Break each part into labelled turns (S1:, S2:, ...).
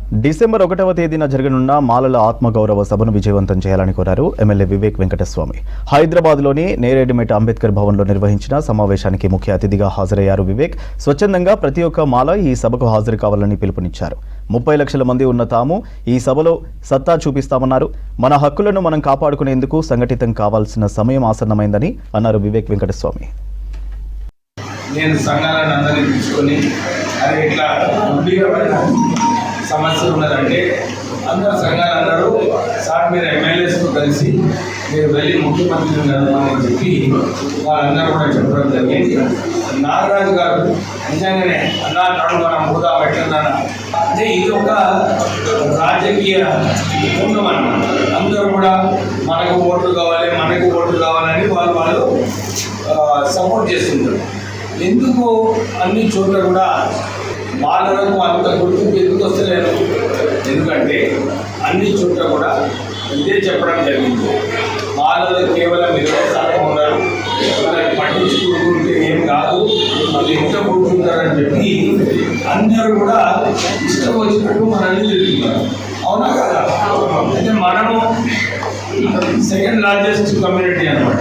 S1: December 1వ తేదీన జరగనున్న మాలల ఆత్మగౌరవ సభను విజయవంతం చేయాలని కోరారు ఎమ్మెల్యే వివేక్ వెంకటస్వామి. హైదరాబాద్లోని నేరేడుమెట అంబేద్కర్ భవన్లో నిర్వహించిన సమావేశానికి ముఖ్య అతిథిగా హాజరయ్యారు వివేక్. స్వచ్ఛందంగా ప్రతి ఒక్క మాల ఈ సభకు హాజరు కావాలని పిలుపునిచ్చారు. 30 లక్షల మంది ఉన్న తాము ఈ సభలో సత్తా చూపిస్తామన్నారు. మన హక్కులను మనం కాపాడుకునేందుకు సంఘటితం కావాల్సిన సమయం ఆసన్నమైందని అన్నారు వివేక్ వెంకటస్వామి.
S2: నేను సంఘాలను అందరినీ తీసుకొని అది ఇట్లా సమస్య ఉన్నదంటే అందరు సంఘాలు సార్ మీరు ఎమ్మెల్యేస్తో కలిసి మీరు వెళ్ళి ముఖ్యమంత్రిని కలవాలని చెప్పి వాళ్ళందరూ కూడా చెప్పడం జరిగింది. నాగరాజు గారు నిజంగానే అన్నా నడు మనం హోదా పెట్టిందన్న అంటే ఇది ఒక రాజకీయ కుటుంబం అన్నమాట. అందరూ కూడా మనకు ఓట్లు కావాలని వాళ్ళు సపోర్ట్ చేస్తుంటారు. ఎందుకు అన్ని చోట్ల కూడా మాలలకు అంత గుర్తింపు ఎందుకు వస్తలేదు? ఎందుకంటే అన్ని చోట్ల కూడా ఇదే చెప్పడం జరిగింది. మాలలు కేవలం 20% ఉన్నారు, వాళ్ళని పట్టించుకుంటే ఏం కాదు, వాళ్ళు ఎంత కూర్చుంటారని చెప్పి అందరూ కూడా ఇష్టం వచ్చినట్టు మనల్ని తిరుగుతున్నారు. అవునా కదా? అయితే మనము సెకండ్ లార్జెస్ట్ కమ్యూనిటీ అన్నమాట.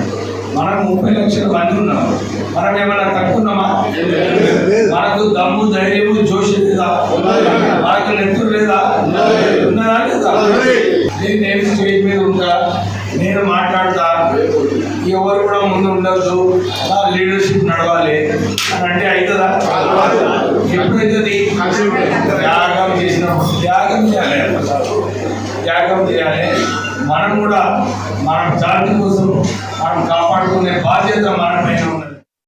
S2: మనం 30 లక్షల మంది ఉన్నాం. మనం ఏమైనా తక్కున్నామా? మనకు దమ్ము, ధైర్యము, జోషి లేదా? మనకు నెత్తురు లేదా? ఉన్నదా లేదా? నేను స్టేజ్ మీద ఉంటా, నేను మాట్లాడతా, ఎవరు కూడా ముందు ఉండద్దు, నా లీడర్షిప్ నడవాలి అని అంటే అవుతుందా? ఎప్పుడైతుంది? త్యాగం చేసినప్పుడు త్యాగం చేయాలి. మనం కూడా మన జాతి కోసం మనం కాపాడుకునే బాధ్యత మన పైన ఉన్నది.